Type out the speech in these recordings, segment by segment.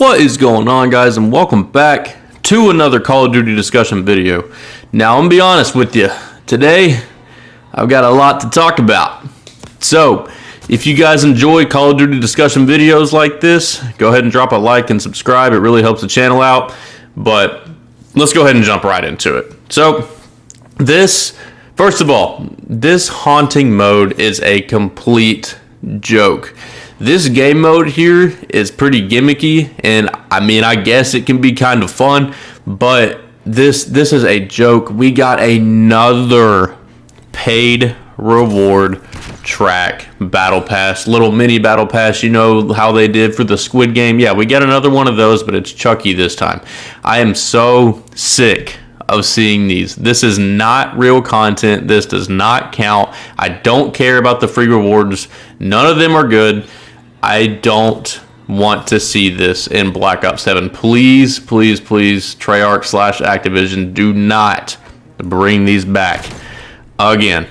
What is going on, guys, and welcome back to another Call of Duty discussion video. Now, I'm gonna be honest with you. Today, I've got a lot to talk about. So, if you guys enjoy Call of Duty discussion videos like this, go ahead and drop a like and subscribe. It really helps the channel out. But let's go ahead and jump right into it. So, first of all, this haunting mode is a complete joke. This game mode here is pretty gimmicky, and I guess it can be kind of fun, but this is a joke. We got another paid reward track battle pass, little mini battle pass. You know how they did for the Squid Game? Yeah, we got another one of those, but it's Chucky this time. I am so sick of seeing these. This is not real content. This does not count. I don't care about the free rewards. None of them are good. I don't want to see this in Black Ops 7. Please, please, please, Treyarch / Activision, do not bring these back again.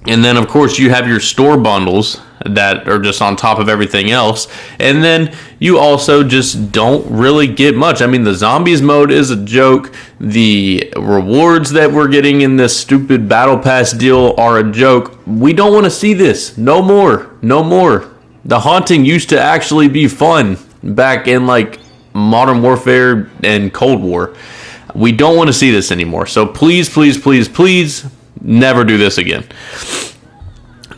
And then, of course, you have your store bundles that are just on top of everything else. And then you also just don't really get much. I mean, the zombies mode is a joke. The rewards that we're getting in this stupid battle pass deal are a joke. We don't want to see this. No more. No more. The haunting used to actually be fun back in like Modern Warfare and Cold War. We don't want to see this anymore. So please, please, please, please never do this again.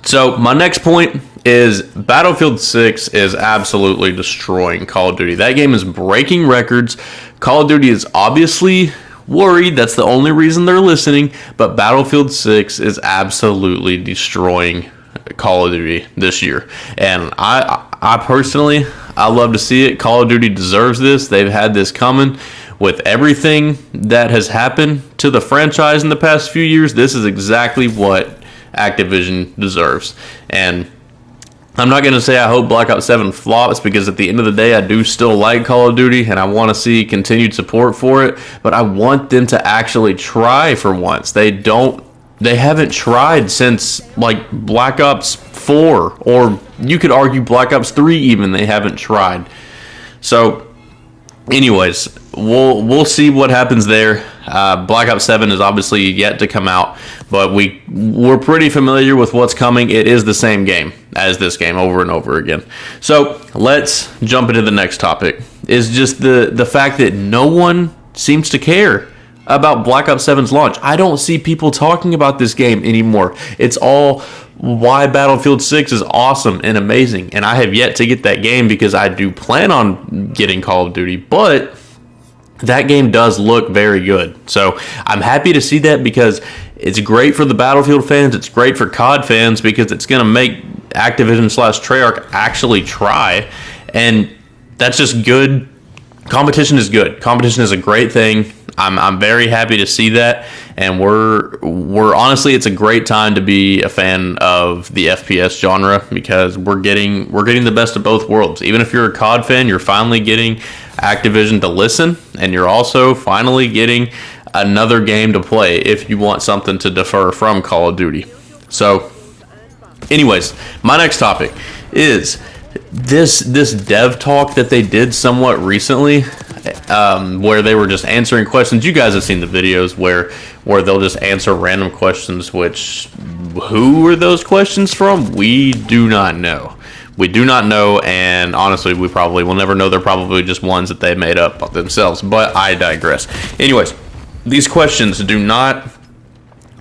So my next point is Battlefield 6 is absolutely destroying Call of Duty. That game is breaking records. Call of Duty is obviously worried. That's the only reason they're listening. But Battlefield 6 is absolutely destroying Call of Duty this year, and I personally, I love to see it. Call of Duty deserves this. They've had this coming with everything that has happened to the franchise in the past few years. This is exactly what Activision deserves, and I'm not going to say I hope Black Ops 7 flops, because at the end of the day, I do still like Call of Duty, and I want to see continued support for it, but I want them to actually try for once. They haven't tried since like Black Ops 4, or you could argue Black Ops 3 even. They haven't tried. So anyways, we'll see what happens there. Black Ops 7 is obviously yet to come out, but we're pretty familiar with what's coming. It is the same game as this game over and over again. So let's jump into the next topic. Is just the fact that no one seems to care about Black Ops 7's launch. I don't see people talking about this game anymore. It's all why Battlefield 6 is awesome and amazing. And I have yet to get that game because I do plan on getting Call of Duty, but that game does look very good. So I'm happy to see that, because it's great for the Battlefield fans. It's great for COD fans, because it's going to make Activision / Treyarch actually try. And that's just good. Competition is good. Competition is a great thing. I'm very happy to see that, and we're honestly, it's a great time to be a fan of the FPS genre, because we're getting the best of both worlds. Even if you're a COD fan, you're finally getting Activision to listen, and you're also finally getting another game to play if you want something to defer from Call of Duty. So anyways, my next topic is this dev talk that they did somewhat recently, where they were just answering questions. You guys have seen the videos where they'll just answer random questions, which, who are those questions from? We do not know. We do not know, and honestly, we probably will never know. They're probably just ones that they made up themselves, but I digress. Anyways, these questions do not,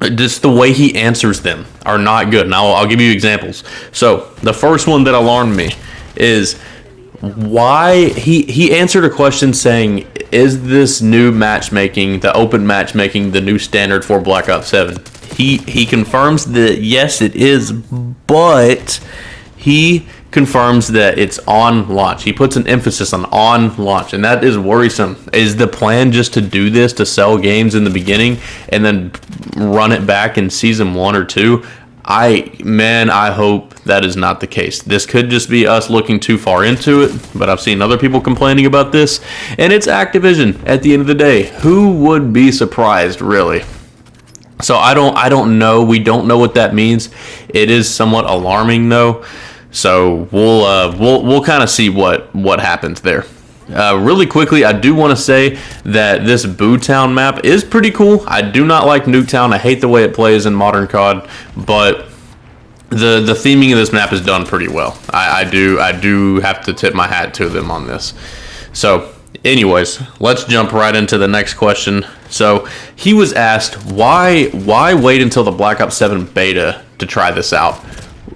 just the way he answers them are not good. Now, I'll give you examples. So the first one that alarmed me is why he answered a question saying, is this new matchmaking, the open matchmaking, the new standard for Black Ops 7? He confirms that yes, it is, but he confirms that it's on launch. He puts an emphasis on launch, and that is worrisome. Is the plan just to do this, to sell games in the beginning and then run it back in season 1 or 2? I hope that is not the case. This could just be us looking too far into it, but I've seen other people complaining about this, and it's Activision at the end of the day. Who would be surprised, really? So I don't know. We don't know what that means. It is somewhat alarming, though. So we'll kind of see what happens there. Really quickly, I do want to say that this Boo Town map is pretty cool. I do not like Nuketown. I hate the way it plays in Modern COD, but the theming of this map is done pretty well. I do have to tip my hat to them on this. So anyways, let's jump right into the next question. So he was asked, why wait until the Black Ops 7 beta to try this out?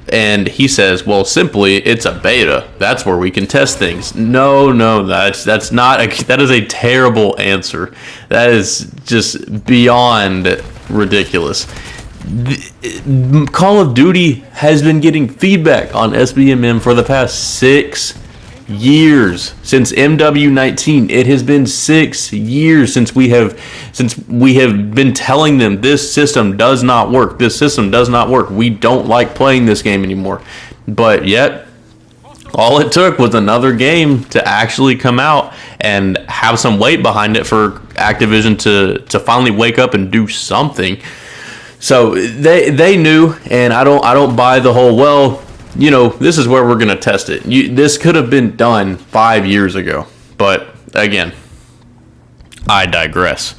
And he says, well, simply, it's a beta. That's where we can test things. No, that's not that is a terrible answer. That is just beyond ridiculous. Call of Duty has been getting feedback on SBMM for the past 6 years. Since MW19, it has been 6 years since we have been telling them this system does not work. This system does not work. We don't like playing this game anymore. But yet, all it took was another game to actually come out and have some weight behind it for Activision to finally wake up and do something. So they knew, and I don't buy the whole, well, you know, this is where we're going to test it. This could have been done 5 years ago. But again, I digress.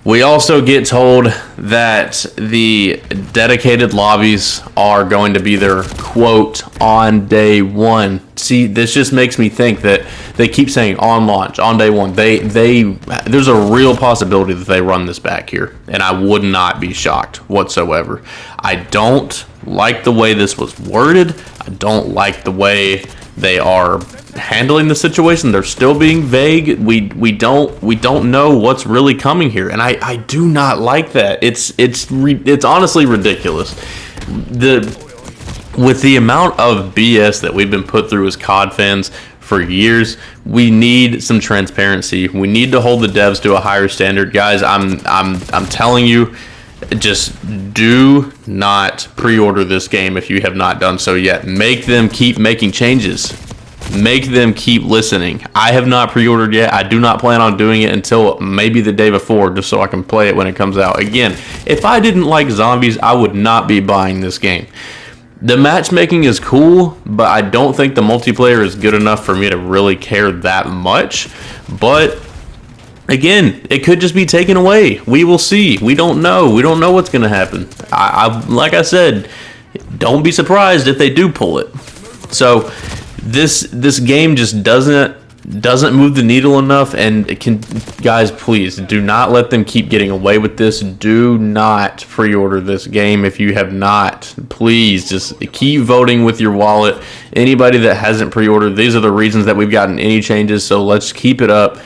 We also get told that the dedicated lobbies are going to be there, quote, on day one. See, this just makes me think that they keep saying on launch, on day one. There's a real possibility that they run this back here, and I would not be shocked whatsoever. I don't like the way this was worded. I don't like the way they are handling the situation. They're still being vague. We don't know what's really coming here, and I do not like that. It's honestly ridiculous. With the amount of BS that we've been put through as COD fans for years, we need some transparency. We need to hold the devs to a higher standard, guys. I'm telling you, just do not pre-order this game if you have not done so yet. Make them keep making changes. Make them keep listening. I have not pre-ordered yet. I do not plan on doing it until maybe the day before, just so I can play it when it comes out. Again, if I didn't like zombies, I would not be buying this game. The matchmaking is cool, but I don't think the multiplayer is good enough for me to really care that much. But again, it could just be taken away. We will see. We don't know. We don't know what's going to happen. Like I said, don't be surprised if they do pull it. So this game just doesn't move the needle enough, and it can, guys, please do not let them keep getting away with this. Do not pre-order this game if you have not. Please just keep voting with your wallet. Anybody that hasn't pre-ordered, these are the reasons that we've gotten any changes, so let's keep it up.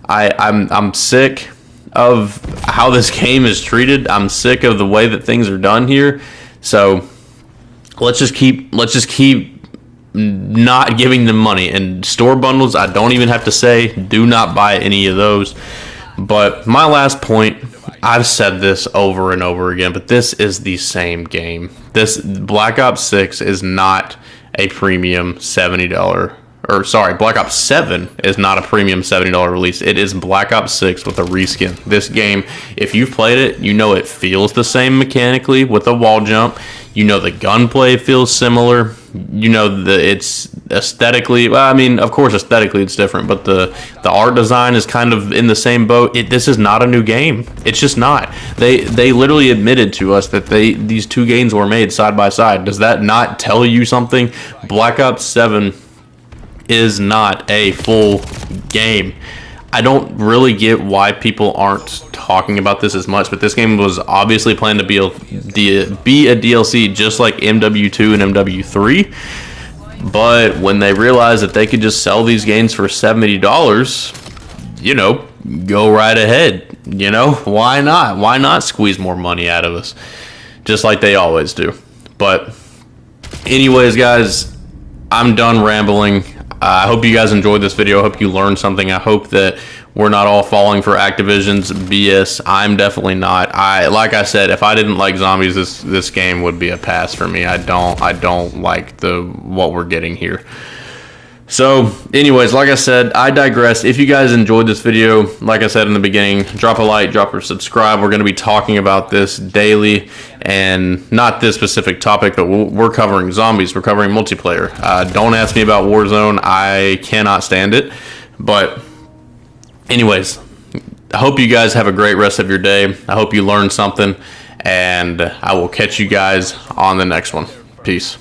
I'm sick of how this game is treated. I'm sick of the way that things are done here. So let's just keep not giving them money. And store bundles, I don't even have to say, do not buy any of those. But my last point, I've said this over and over again, but this is the same game. This Black Ops 6 is not a premium $70, or sorry, Black Ops 7 is not a premium $70 release. It is Black Ops 6 with a reskin. This game, if you've played it, you know it feels the same mechanically with a wall jump. You know the gunplay feels similar. You know it's aesthetically, well, I mean, of course aesthetically it's different, but the art design is kind of in the same boat. This is not a new game. It's just not. They literally admitted to us that these two games were made side by side. Does that not tell you something? Black Ops 7 is not a full game. I don't really get why people aren't talking about this as much, but this game was obviously planned to be a DLC just like MW2 and MW3. But when they realized that they could just sell these games for $70, you know, go right ahead. You know, why not? Why not squeeze more money out of us? Just like they always do. But anyways, guys, I'm done rambling. I hope you guys enjoyed this video. I hope you learned something. I hope that we're not all falling for Activision's BS. I'm definitely not. Like I said, if I didn't like zombies, this game would be a pass for me. I don't like what we're getting here. So, anyways, like I said, I digress. If you guys enjoyed this video, like I said in the beginning, drop a like, drop a subscribe. We're going to be talking about this daily, and not this specific topic, but we're covering zombies. We're covering multiplayer. Don't ask me about Warzone. I cannot stand it. But anyways, I hope you guys have a great rest of your day. I hope you learned something, and I will catch you guys on the next one. Peace.